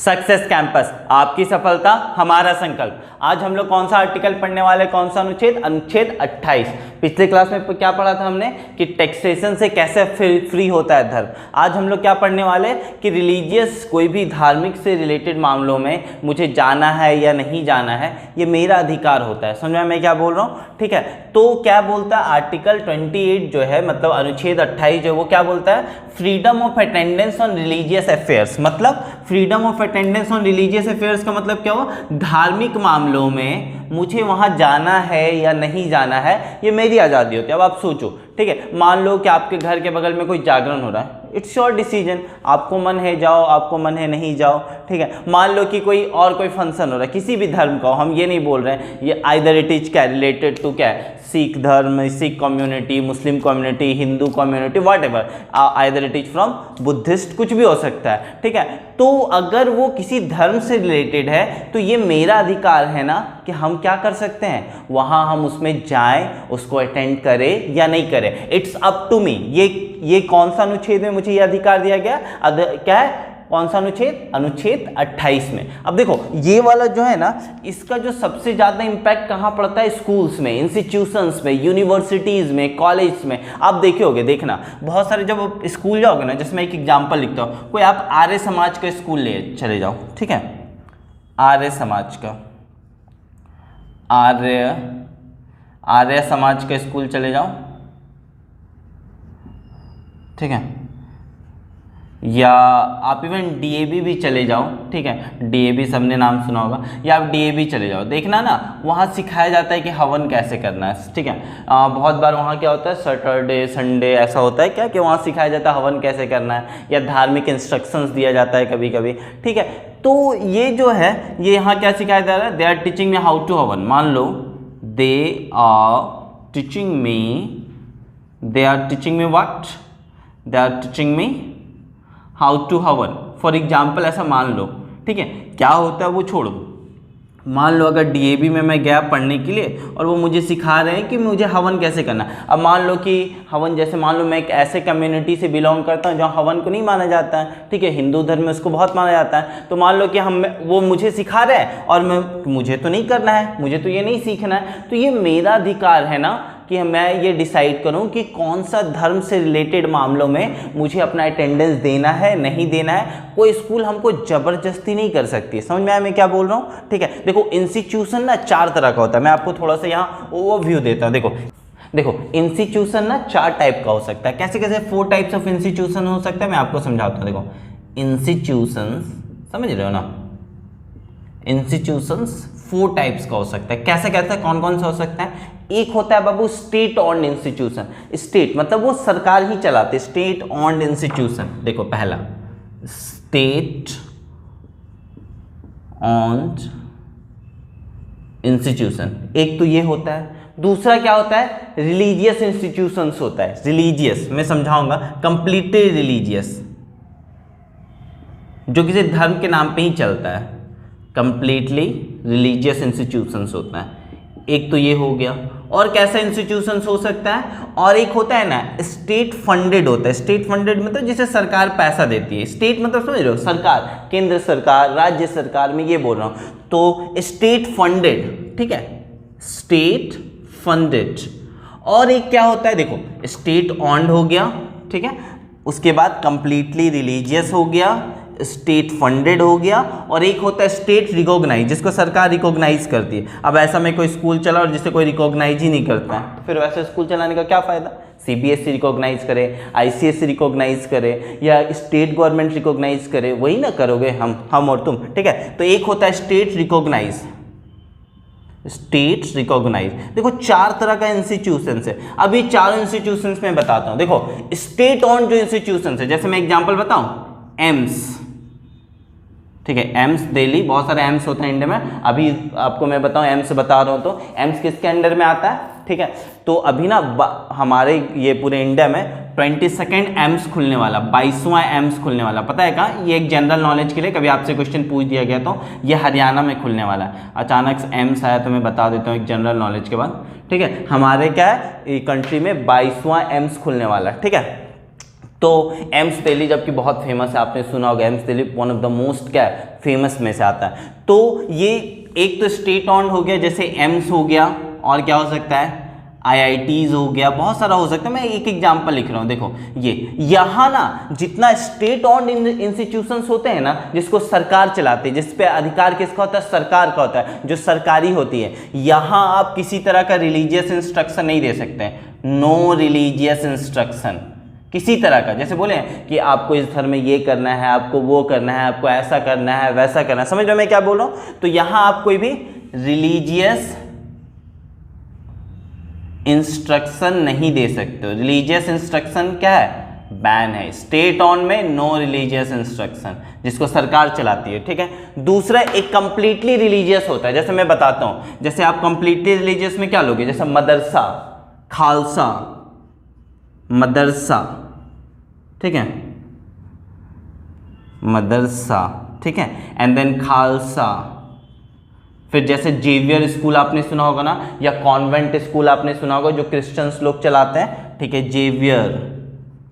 Success campus, आपकी सफलता हमारा संकल्प। आज हम लोग कौन सा आर्टिकल पढ़ने वाले, कौन सा अनुच्छेद, अनुच्छेद 28। पिछले क्लास में क्या पढ़ा था हमने कि टैक्सेशन से कैसे फ्री होता है धर्म। आज हम लोग क्या पढ़ने वाले कि रिलीजियस, कोई भी धार्मिक से रिलेटेड मामलों में मुझे जाना है या नहीं जाना है, ये मेरा अधिकार होता है। समझ में मैं क्या बोल रहा हूँ, ठीक है। तो क्या बोलता है आर्टिकल 28 जो है, मतलब अनुच्छेद 28 जो, वो क्या बोलता है, freedom of attendance on religious affairs. मतलब freedom of attendance on religious affairs का मतलब क्या हुआ, धार्मिक मामलों में मुझे वहां जाना है या नहीं जाना है, ये मेरी आज़ादी होती है। अब आप सोचो, ठीक है, मान लो कि आपके घर के बगल में कोई जागरण हो रहा है, इट्स योर डिसीजन, आपको मन है जाओ, आपको मन है नहीं जाओ, ठीक है। मान लो कि कोई फंक्शन हो रहा है किसी भी धर्म का, हम ये नहीं बोल रहे हैं, ये आइदर इट इज क्या रिलेटेड टू क्या, सिख धर्म, Sikh community, Muslim community, Hindu community, what ever, either it is from Buddhist, कुछ भी हो सकता है, ठीक है। तो अगर वो किसी धर्म से रिलेटेड है तो ये मेरा अधिकार है ना कि हम क्या कर सकते हैं, वहाँ हम उसमें जाएं, उसको अटेंड करें या नहीं करें, इट्स अप टू मी। ये कौन सा अनुच्छेद में मुझे ये अधिकार दिया गया, क्या है, कौन सा अनुच्छेद, अनुच्छेद 28 में। अब देखो ये वाला जो है ना, इसका जो सबसे ज़्यादा इम्पैक्ट कहाँ पड़ता है, स्कूल्स में, इंस्टीट्यूशंस में, यूनिवर्सिटीज़ में, कॉलेज में। आप देखे होगे, देखना बहुत सारे जब आप स्कूल जाओगे ना, जैसे मैं एक एग्जाम्पल लिखता हूँ, कोई आप आर्य समाज का स्कूल ले चले जाओ, ठीक है, आर्य समाज का, आर्य समाज का स्कूल चले जाओ, ठीक है, या आप इवन डीएवी भी चले जाओ, ठीक है, डीएवी सबने नाम सुना होगा, या आप डीएवी चले जाओ, देखना ना वहाँ सिखाया जाता है कि हवन कैसे करना है, ठीक है। बहुत बार वहाँ क्या होता है, सैटरडे संडे ऐसा होता है क्या कि वहाँ सिखाया जाता है हवन कैसे करना है, या धार्मिक इंस्ट्रक्शंस दिया जाता है कभी कभी, ठीक है। तो ये जो है, ये यहाँ क्या सिखाया जा रहा है, they are teaching me how to havan. मान लो they are teaching me what, they are teaching me how to havan, for example ऐसा मान लो, ठीक है। क्या होता है वो छोड़ो, मान लो अगर डीएवी में मैं गया पढ़ने के लिए और वो मुझे सिखा रहे हैं कि मुझे हवन कैसे करना है। अब मान लो कि हवन, जैसे मान लो मैं एक ऐसे कम्युनिटी से बिलोंग करता हूँ जहाँ हवन को नहीं माना जाता है, ठीक है, हिंदू धर्म में उसको बहुत माना जाता है। तो मान लो कि वो मुझे सिखा रहे हैं और मुझे तो नहीं करना है, मुझे तो ये नहीं सीखना है, तो ये मेरा अधिकार है ना कि मैं ये डिसाइड करूं कि कौन सा धर्म से रिलेटेड मामलों में मुझे अपना अटेंडेंस देना है, नहीं देना है। कोई स्कूल हमको जबरदस्ती नहीं कर सकती। समझ में आया मैं क्या बोल रहा हूँ, ठीक है। देखो इंस्टीट्यूशन ना 4 तरह का होता है, मैं आपको थोड़ा सा यहाँ ओवरव्यू देता हूँ। देखो इंस्टीट्यूशन ना 4 टाइप का हो सकता है। कैसे 4 टाइप्स ऑफ इंस्टीट्यूशन हो सकता है, मैं आपको समझाता हूँ। देखो इंस्टीट्यूशंस, समझ रहे हो ना, इंस्टीट्यूशंस 4 टाइप्स का हो सकता है। कैसे कौन कौन सा हो सकता है। एक होता है बाबू स्टेट ऑन्ड इंस्टीट्यूशन। स्टेट मतलब वो सरकार ही चलाते, स्टेट ऑन्ड इंस्टीट्यूशन। देखो पहला स्टेट ऑन्ड इंस्टीट्यूशन, एक तो ये होता है। दूसरा क्या होता है, रिलीजियस इंस्टीट्यूशंस होता है। रिलीजियस मैं समझाऊंगा, कंप्लीटली रिलीजियस, जो किसी धर्म के नाम पे ही चलता है, कंप्लीटली रिलीजियस इंस्टीट्यूशंस होता है। एक तो ये हो गया। और कैसा इंस्टीट्यूशंस हो सकता है, और एक होता है ना स्टेट फंडेड होता है। स्टेट फंडेड मतलब जिसे सरकार पैसा देती है। स्टेट मतलब समझ रहे हो, सरकार, केंद्र सरकार, राज्य सरकार, में ये बोल रहा हूं। तो स्टेट फंडेड, ठीक है, स्टेट फंडेड। और एक क्या होता है, देखो स्टेट ऑन्ड हो गया, ठीक है, उसके बाद कंप्लीटली रिलीजियस हो गया, स्टेट फंडेड हो गया, और एक होता है स्टेट रिकॉग्नाइज, जिसको सरकार रिकॉग्नाइज करती है। अब ऐसा में कोई स्कूल चला और जिसे कोई रिकॉग्नाइज ही नहीं करता है, तो फिर वैसे स्कूल चलाने का क्या फ़ायदा। सीबीएसई रिकॉग्नाइज करे, आईसीएसई रिकॉग्नाइज करे, या स्टेट गवर्नमेंट रिकॉग्नाइज करे, वही ना करोगे हम और तुम, ठीक है। तो एक होता है स्टेट रिकॉग्नाइज, स्टेट रिकॉग्नाइज। देखो 4 तरह का इंस्टीट्यूशंस है। अभी 4 इंस्टीट्यूशंस में बताता हूँ। देखो स्टेट ऑन जो इंस्टीट्यूशंस है, जैसे मैं एग्जांपल बताऊँ, एम्स, ठीक है, एम्स दिल्ली, बहुत सारे एम्स होते हैं इंडिया में। अभी आपको मैं बताऊं, एम्स बता रहा हूं, तो एम्स किसके अंडर में आता है, ठीक है। तो अभी ना हमारे ये पूरे इंडिया में 22nd एम्स खुलने वाला, 22वां एम्स खुलने वाला। पता है कहाँ, ये एक जनरल नॉलेज के लिए कभी आपसे क्वेश्चन पूछ दिया गया तो ये हरियाणा में खुलने वाला है। अचानक से एम्स आया तो मैं बता देता हूँ एक जनरल नॉलेज के बाद, ठीक है। हमारे क्या है, कंट्री में 22वां एम्स खुलने वाला है, ठीक है। तो एम्स दिल्ली जबकि बहुत फेमस है, आपने सुना होगा AIIMS Delhi one of the most क्या है फेमस में से आता है। तो ये एक तो स्टेट ऑन हो गया, जैसे एम्स हो गया, और क्या हो सकता है IITs हो गया, बहुत सारा हो सकता है। मैं एक एग्जांपल लिख रहा हूँ, देखो ये यहाँ ना जितना स्टेट ऑन इंस्टीट्यूशंस होते हैं ना, जिसको सरकार चलाती है, जिस पे अधिकार किसका होता है, सरकार का होता है, जो सरकारी होती है, यहाँ आप किसी तरह का रिलीजियस इंस्ट्रक्शन नहीं दे सकते, नो रिलीजियस इंस्ट्रक्शन किसी तरह का। जैसे बोले कि आपको इस धर्म में ये करना है, आपको वो करना है, आपको ऐसा करना है, वैसा करना है, समझ रहे हो मैं क्या बोल रहा हूँ। तो यहाँ आप कोई भी रिलीजियस इंस्ट्रक्शन नहीं दे सकते हो। रिलीजियस इंस्ट्रक्शन क्या है, बैन है। स्टेट ऑन में नो रिलीजियस इंस्ट्रक्शन, जिसको सरकार चलाती है, ठीक है। दूसरा एक कंप्लीटली रिलीजियस होता है, जैसे मैं बताता हूं, जैसे आप कंप्लीटली रिलीजियस में क्या लोगे, जैसे मदरसा, खालसा, मदरसा, ठीक है, मदरसा, ठीक है, एंड देन खालसा। फिर जैसे जेवियर स्कूल आपने सुना होगा ना, या कॉन्वेंट स्कूल आपने सुना होगा जो क्रिश्चियंस लोग चलाते हैं, ठीक है, जेवियर,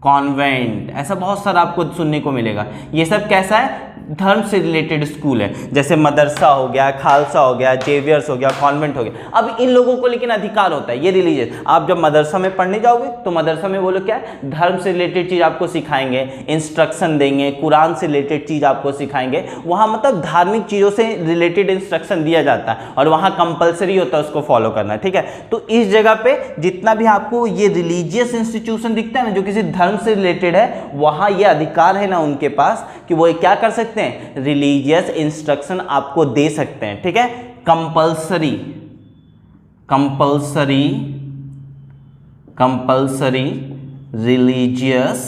कॉन्वेंट, ऐसा बहुत सारा आपको सुनने को मिलेगा। ये सब कैसा है, धर्म से रिलेटेड स्कूल है, जैसे मदरसा हो गया, खालसा हो गया, जेवियर्स हो गया, कॉन्वेंट हो गया। अब इन लोगों को लेकिन अधिकार होता है, ये रिलीजियस। आप जब मदरसा में पढ़ने जाओगे तो मदरसा में वो लोग क्या है, धर्म से रिलेटेड चीज़ आपको सिखाएंगे, इंस्ट्रक्शन देंगे, कुरान से रिलेटेड चीज़ आपको सिखाएंगे। वहाँ मतलब धार्मिक चीज़ों से रिलेटेड इंस्ट्रक्शन दिया जाता है, और वहाँ कंपलसरी होता है उसको फॉलो करना, ठीक है। तो इस जगह पे जितना भी आपको ये रिलीजियस इंस्टीट्यूशन दिखता है ना, जो किसी धर्म से रिलेटेड है, वहाँ ये अधिकार है ना उनके पास कि वो क्या कर सकते हैं, रिलीजियस इंस्ट्रक्शन आपको दे सकते हैं, ठीक है। Compulsory, compulsory, compulsory religious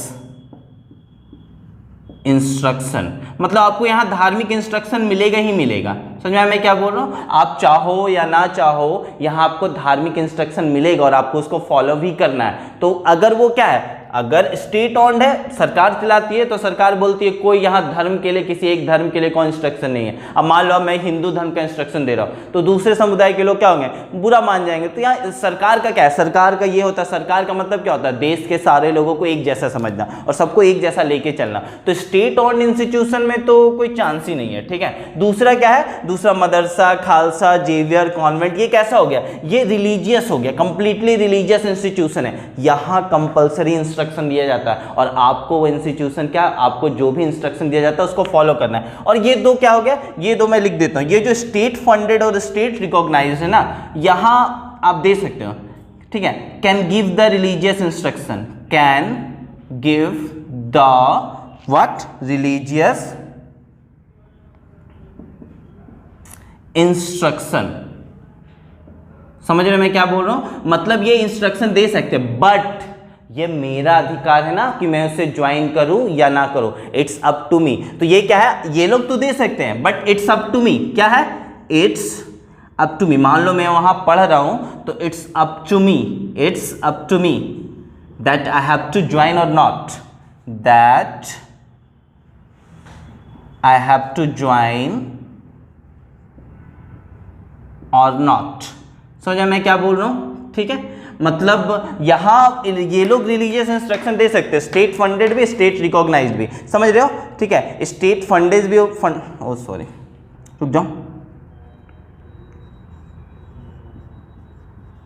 instruction, मतलब आपको यहां धार्मिक इंस्ट्रक्शन मिलेगा ही मिलेगा। समझ में मैं क्या बोल रहा हूं, आप चाहो या ना चाहो यहां आपको धार्मिक इंस्ट्रक्शन मिलेगा और आपको उसको फॉलो भी करना है। तो अगर वो क्या है, अगर स्टेट ऑन्ड है, सरकार चलाती है, तो सरकार बोलती है कोई यहाँ धर्म के लिए, किसी एक धर्म के लिए कोई इंस्ट्रक्शन नहीं है। अब मान लो मैं हिंदू धर्म का इंस्ट्रक्शन दे रहा हूँ, तो दूसरे समुदाय के लोग क्या होंगे, बुरा मान जाएंगे। तो यहाँ सरकार का क्या है, सरकार का ये होता है, सरकार का मतलब क्या होता है, देश के सारे लोगों को एक जैसा समझना और सबको एक जैसा लेके चलना। तो स्टेट ऑन्ड इंस्टीट्यूशन में तो कोई चांस ही नहीं है, ठीक है। दूसरा क्या है, दूसरा मदरसा, खालसा, जेवियर, कॉन्वेंट, ये कैसा हो गया, ये रिलीजियस हो गया, कंप्लीटली रिलीजियस इंस्टीट्यूशन है। यहाँ कंपलसरी इंस्ट्रक्शन दिया जाता है और आपको वो इंस्टीट्यूशन क्या, आपको जो भी इंस्ट्रक्शन दिया जाता है उसको फॉलो करना है। और ये दो क्या हो गया, ये दो मैं लिख देता हूं, ये जो स्टेट फंडेड और स्टेट रिकॉग्नाइज्ड है ना, यहां आप दे सकते हो, ठीक है। Can give the religious instruction, can give the what, religious instruction. समझ रहे मैं क्या बोल रहा हूं, मतलब ये इंस्ट्रक्शन दे सकते हैं, बट ये मेरा अधिकार है ना कि मैं उसे ज्वाइन करूं या ना करूं, इट्स अप टू मी। तो ये क्या है, ये लोग तो दे सकते हैं but it's up to me, क्या है, इट्स अप टू मी। मान लो मैं वहां पढ़ रहा हूं तो it's up to me, it's up to me that I have to join और not, that I have to join और नॉट। समझा मैं क्या बोल रहा हूं, ठीक है। मतलब यहाँ ये लोग रिलीजियस इंस्ट्रक्शन दे सकते हैं, स्टेट फंडेड भी, स्टेट रिकॉग्नाइज्ड भी, समझ रहे हो, ठीक है। स्टेट फंडेड भी, ओ सॉरी रुक जाओ,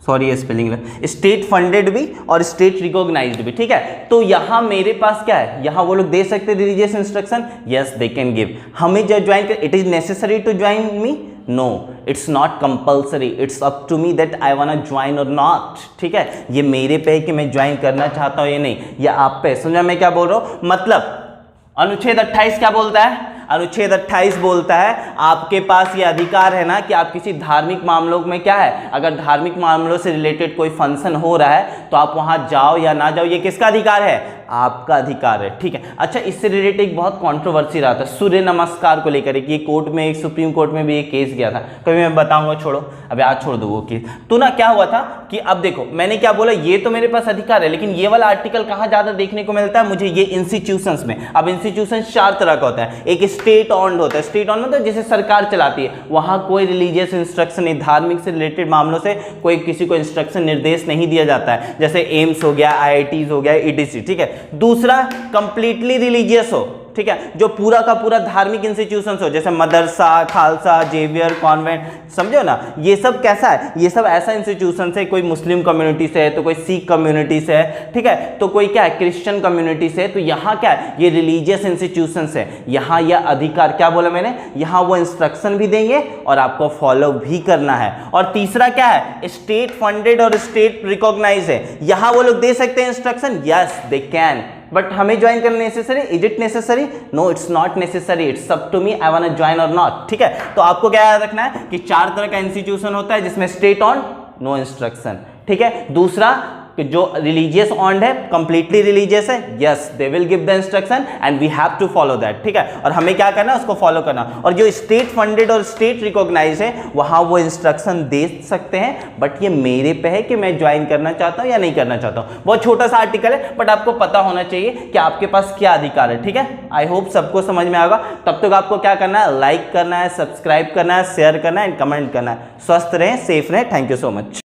सॉरी ये स्पेलिंग, स्टेट फंडेड भी और स्टेट रिकॉग्नाइज्ड भी, ठीक है। तो यहाँ मेरे पास क्या है, यहाँ वो लोग दे सकते हैं religious instruction, yes they can give. हमें जो ज्वाइन कर, it is necessary to join me, no it's not compulsory, it's up to me that I want to join और नॉट, ठीक है। ये मेरे पे है कि मैं ज्वाइन करना चाहता हूँ या नहीं, ये आप पे। समझा मैं क्या बोल रहा हूँ, मतलब अनुच्छेद 28 क्या बोलता है, अनुच्छेद 28 बोलता है आपके पास ये अधिकार है ना कि आप किसी धार्मिक मामलों में क्या है, अगर धार्मिक मामलों से रिलेटेड कोई फंक्शन हो रहा है तो आप वहां जाओ या ना जाओ, ये किसका अधिकार है, आपका अधिकार है, ठीक है। अच्छा, इससे रिलेटेड एक बहुत कंट्रोवर्सी रहा था सूर्य नमस्कार को लेकर, ये कोर्ट में, एक सुप्रीम कोर्ट में भी एक केस गया था, कभी मैं बताऊंगा, छोड़ो अभी आज छोड़ दो वो केस। तो ना क्या हुआ था कि अब देखो मैंने क्या बोला, ये तो मेरे पास अधिकार है, लेकिन ये वाला आर्टिकल कहाँ ज्यादा देखने को मिलता है मुझे, ये इंस्टीट्यूशंस में। अब इंस्टीट्यूशन 4 तरह का होता है, एक स्टेट ऑन्ड होता है, स्टेट ऑन्ड मतलब जिसे सरकार चलाती है, वहां कोई रिलीजियस इंस्ट्रक्शन नहीं, धार्मिक से रिलेटेड मामलों से कोई किसी को इंस्ट्रक्शन निर्देश नहीं दिया जाता है, जैसे एम्स हो गया, IITs हो गया, ETC, ठीक है। दूसरा कंप्लीटली रिलीजियस हो, ठीक है, जो पूरा का पूरा धार्मिक इंस्टीट्यूशंस हो, जैसे मदरसा, खालसा, जेवियर, कॉन्वेंट, समझो ना, ये सब कैसा है, ये सब ऐसा इंस्टीट्यूशन है, कोई मुस्लिम कम्युनिटी से है तो कोई सिख कम्युनिटी से है, ठीक है, तो कोई क्या है क्रिश्चियन कम्युनिटी से है, तो यहाँ क्या है, ये रिलीजियस इंस्टीट्यूशंस है, यहाँ यह अधिकार, क्या बोला मैंने, यहाँ वो इंस्ट्रक्शन भी देंगे और आपको फॉलो भी करना है। और तीसरा क्या है, स्टेट फंडेड और स्टेट रिकॉग्नाइज है, यहाँ वो लोग दे सकते हैं instruction, yes they can, but हमें ज्वाइन करना necessary, is it necessary, no it's not necessary, it's up to me I want to join और नॉट, ठीक है। तो आपको क्या याद रखना है कि 4 तरह का इंस्टीट्यूशन होता है जिसमें स्टेट ऑन, नो इंस्ट्रक्शन, ठीक है, दूसरा कि जो रिलीजियस ऑन्ड है, कंप्लीटली रिलीजियस है, yes they will give the instruction and we have to follow that, ठीक है, और हमें क्या करना है उसको फॉलो करना। और जो स्टेट फंडेड और स्टेट रिकॉग्नाइज है वहां वो इंस्ट्रक्शन दे सकते हैं, बट ये मेरे पे है कि मैं ज्वाइन करना चाहता हूं या नहीं करना चाहता हूं। बहुत छोटा सा आर्टिकल है बट आपको पता होना चाहिए कि आपके पास क्या अधिकार है, ठीक है। आई होप सबको समझ में आएगा। तब तक आपको क्या करना है, लाइक करना है, सब्सक्राइब करना है, शेयर करना है एंड कमेंट करना है। स्वस्थ रहें, सेफ रहें, थैंक यू सो मच।